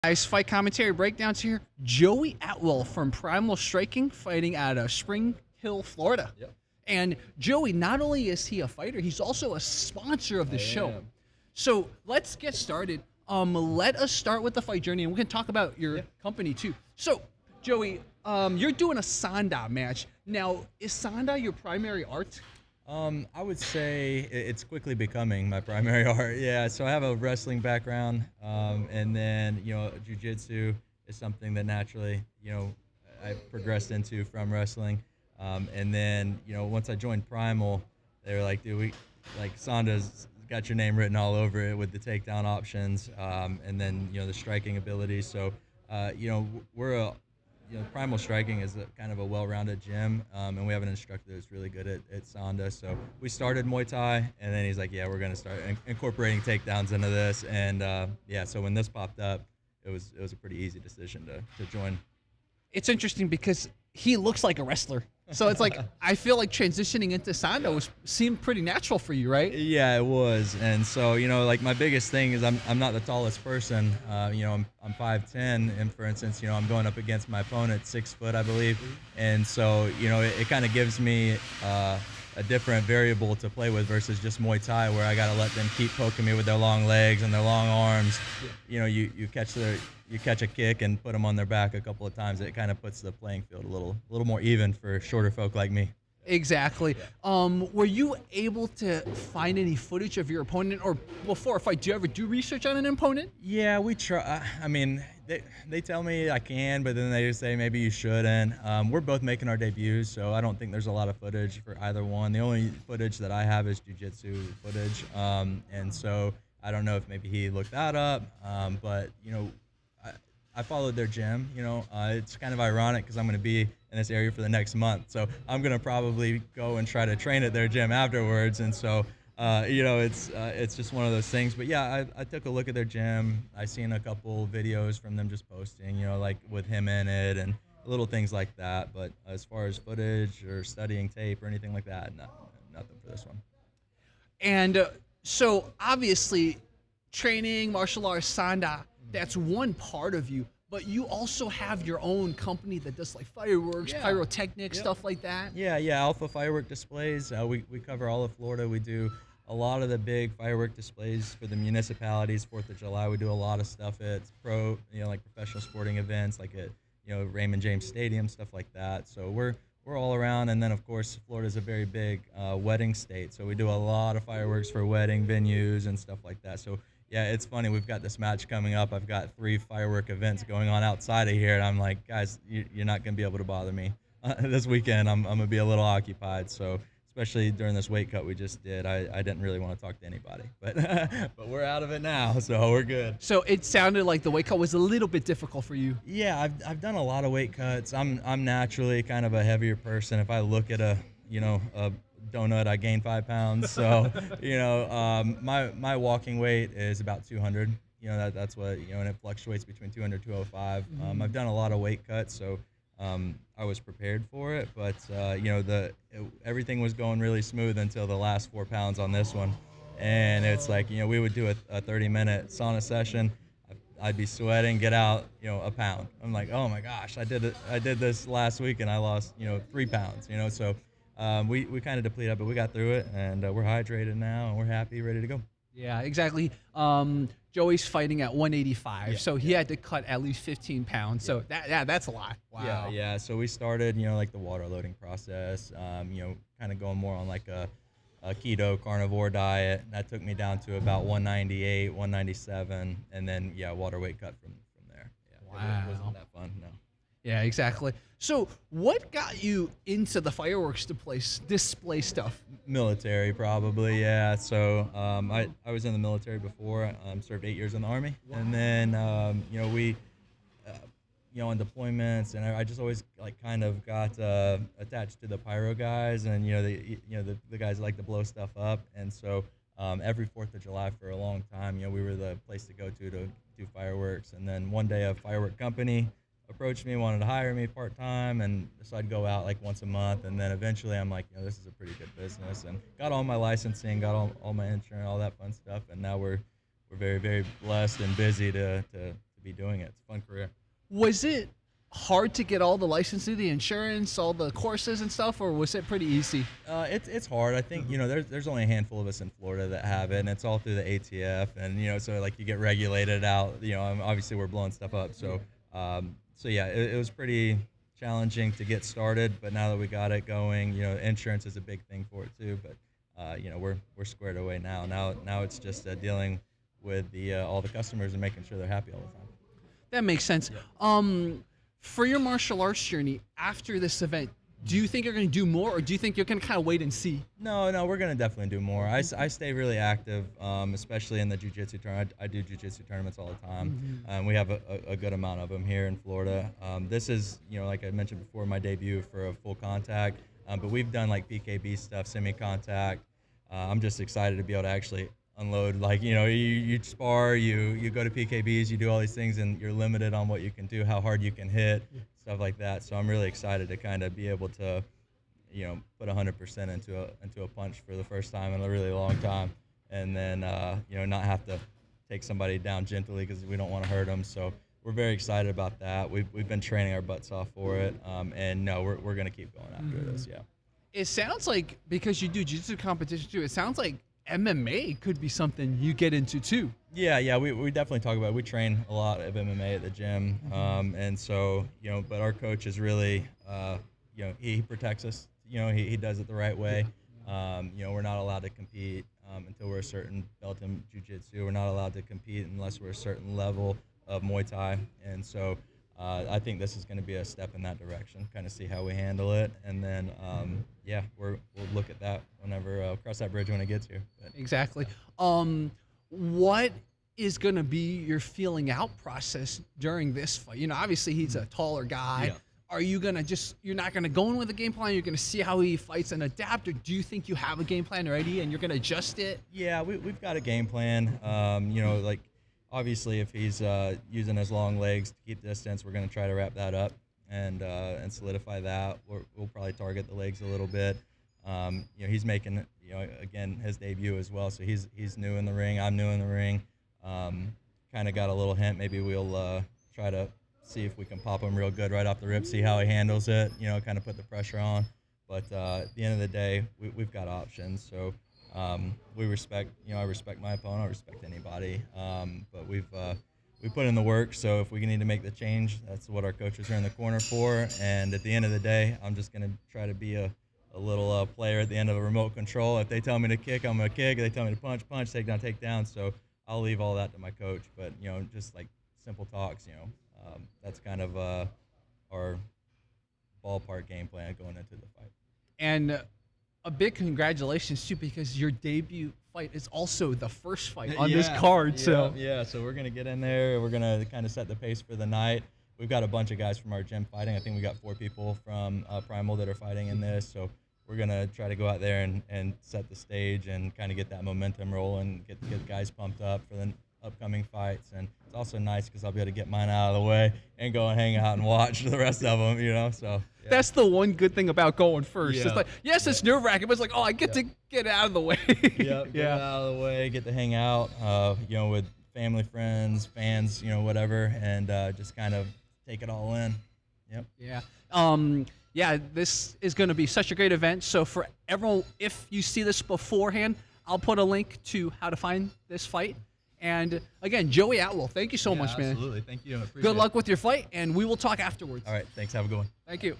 Guys, fight commentary breakdowns here. Joey Atwell from Primal Striking fighting out of Spring Hill, Florida. Yep. And Joey, not only is he a fighter, he's also a sponsor of the show. So let's get started. Let us start with the fight journey, and we can talk about your company too. So, Joey, you're doing a Sanda match. Now, is Sanda your primary art? I would say it's quickly becoming my primary art. Yeah, so I have a wrestling background, and then jujitsu is something that naturally I progressed into from wrestling, and then once I joined Primal, they were like, dude, we like Sanda's got your name written all over it with the takedown options, and then the striking ability. So we're a Primal Striking is kind of a well-rounded gym, and we have an instructor that's really good at Sanda. So we started Muay Thai, and then he's like, yeah, we're going to start incorporating takedowns into this. And so when this popped up, it was a pretty easy decision to join. It's interesting because he looks like a wrestler. So it's like, I feel like transitioning into Sanda seemed pretty natural for you, right? Yeah, it was. And so, like my biggest thing is I'm not the tallest person. I'm 5'10", and for instance, I'm going up against my opponent 6 foot, I believe. And so, it kind of gives me a different variable to play with versus just Muay Thai, where I got to let them keep poking me with their long legs and their long arms. You catch a kick and put them on their back a couple of times. It kind of puts the playing field a little more even for shorter folk like me. Exactly. Were you able to find any footage of your opponent, or before a fight, do you ever do research on an opponent? Yeah, we try. I mean, they tell me I can, but then they just say maybe you shouldn't. We're both making our debuts, so I don't think there's a lot of footage for either one. The only footage that I have is jiu-jitsu footage, and so I don't know if maybe he looked that up, but I followed their gym. It's kind of ironic because I'm going to be in this area for the next month, so I'm going to probably go and try to train at their gym afterwards. And so, it's just one of those things. But yeah, I took a look at their gym. I seen a couple videos from them just posting, like with him in it and little things like that. But as far as footage or studying tape or anything like that, nothing for this one. And so obviously, training, martial arts, Sanda, that's one part of you, but you also have your own company that does like fireworks, pyrotechnics, stuff like that. Yeah, Alpha Firework Displays. We cover all of Florida. We do a lot of the big firework displays for the municipalities. 4th of July, we do a lot of stuff at like professional sporting events, like at Raymond James Stadium, stuff like that. So we're all around, and then of course Florida's a very big wedding state, so we do a lot of fireworks for wedding venues and stuff like that. So yeah, it's funny. We've got this match coming up. I've got 3 firework events going on outside of here, and I'm like, guys, you're not going to be able to bother me this weekend. I'm going to be a little occupied. So especially during this weight cut we just did, I didn't really want to talk to anybody. But but we're out of it now, so we're good. So it sounded like the weight cut was a little bit difficult for you. Yeah, I've done a lot of weight cuts. I'm naturally kind of a heavier person. If I look at a donut, I gained 5 pounds. So, my walking weight is about 200. That's what, and it fluctuates between 200 205. I've done a lot of weight cuts, so I was prepared for it. But, everything was going really smooth until the last 4 pounds on this one. And it's like, we would do a 30-minute sauna session. I'd be sweating, get out, a pound. I'm like, oh my gosh, I did this last week and I lost, 3 pounds, so. We kind of depleted up, but we got through it, and we're hydrated now, and we're happy, ready to go. Yeah, exactly. Joey's fighting at 185, so he had to cut at least 15 pounds. So that's a lot. Wow. Yeah. So we started, like the water loading process, kind of going more on like a keto carnivore diet. That took me down to about 198, 197, and then water weight cut from there. Yeah, wow. It wasn't that fun, no. Yeah, exactly. So what got you into the fireworks display stuff? Military, probably, yeah. So I was in the military before. Served 8 years in the Army. And then, we, on deployments, and I just always kind of got attached to the pyro guys, and, the guys that like to blow stuff up. And so every 4th of July for a long time, we were the place to go to do fireworks. And then one day a firework company approached me, wanted to hire me part-time, and so I'd go out like once a month, and then eventually I'm like, this is a pretty good business, and got all my licensing, got all my insurance, all that fun stuff, and now we're very, very blessed and busy to be be doing it. It's a fun career. Was it hard to get all the licensing, the insurance, all the courses and stuff, or was it pretty easy? It's hard. I think, there's only a handful of us in Florida that have it, and it's all through the ATF, and so like you get regulated out. Obviously we're blowing stuff up, so yeah, it was pretty challenging to get started, but now that we got it going, insurance is a big thing for it too. But we're squared away now. Now it's just dealing with all the customers and making sure they're happy all the time. That makes sense. Yeah. For your martial arts journey after this event, do you think you're going to do more, or do you think you're going to kind of wait and see? No, we're going to definitely do more. I stay really active, especially in the jiu-jitsu tournament. I do jiu-jitsu tournaments all the time. We have a good amount of them here in Florida. This is, like I mentioned before, my debut for a full contact, but we've done like PKB stuff, semi-contact. I'm just excited to be able to actually unload, like, you spar, you go to PKBs, you do all these things, and you're limited on what you can do, how hard you can hit, stuff like that. So I'm really excited to kind of be able to, put 100% into a punch for the first time in a really long time, and then not have to take somebody down gently because we don't want to hurt them. So we're very excited about that. We've been training our butts off for it, and no, we're going to keep going after this. Yeah. It sounds like, because you do jiu-jitsu competition too, it sounds like MMA could be something you get into too. Yeah, we definitely talk about it. We train a lot of MMA at the gym, and so, but our coach is really, he protects us. He does it the right way. We're not allowed to compete until we're a certain belt in jiu-jitsu. We're not allowed to compete unless we're a certain level of Muay Thai, and so I think this is going to be a step in that direction, kind of see how we handle it, and then, we'll look at that whenever, cross that bridge when it gets here. But, exactly. What is going to be your feeling out process during this fight? Obviously he's a taller guy. Yeah. Are you going to you're not going to go in with a game plan? You're going to see how he fights and adapt, or do you think you have a game plan ready and you're going to adjust it? Yeah, we've got a game plan. Like, obviously, if he's using his long legs to keep distance, we're going to try to wrap that up and solidify that. We'll probably target the legs a little bit. He's making, again, his debut as well, so he's new in the ring. I'm new in the ring. Kind of got a little hint. Maybe we'll try to see if we can pop him real good right off the rip, see how he handles it, kind of put the pressure on. But at the end of the day, we've got options. So we respect, I respect my opponent, I respect anybody. But we put in the work, so if we need to make the change, that's what our coaches are in the corner for. And at the end of the day, I'm just going to try to be a little player at the end of a remote control. If they tell me to kick, I'm going to kick. If they tell me to punch, take down. So I'll leave all that to my coach. But, just like simple talks, that's kind of our ballpark game plan going into the fight. And a big congratulations too, because your debut fight is also the first fight on this card. So we're gonna get in there. We're gonna kind of set the pace for the night. We've got a bunch of guys from our gym fighting. I think we got 4 people from Primal that are fighting in this. So we're gonna try to go out there and set the stage and kind of get that momentum rolling, get guys pumped up for the upcoming fights. And it's also nice because I'll be able to get mine out of the way and go and hang out and watch the rest of them. So. Yeah. That's the one good thing about going first. Yeah. It's like, yes, it's nerve-wracking, but it's like, I get to get out of the way. Get out of the way, get to hang out, with family, friends, fans, whatever, and just kind of take it all in. Yep. Yeah. This is going to be such a great event. So for everyone, if you see this beforehand, I'll put a link to how to find this fight. And again, Joey Atwell, thank you so much, man. Absolutely. Thank you. Good luck with your fight, and we will talk afterwards. All right. Thanks. Have a good one. Thank you.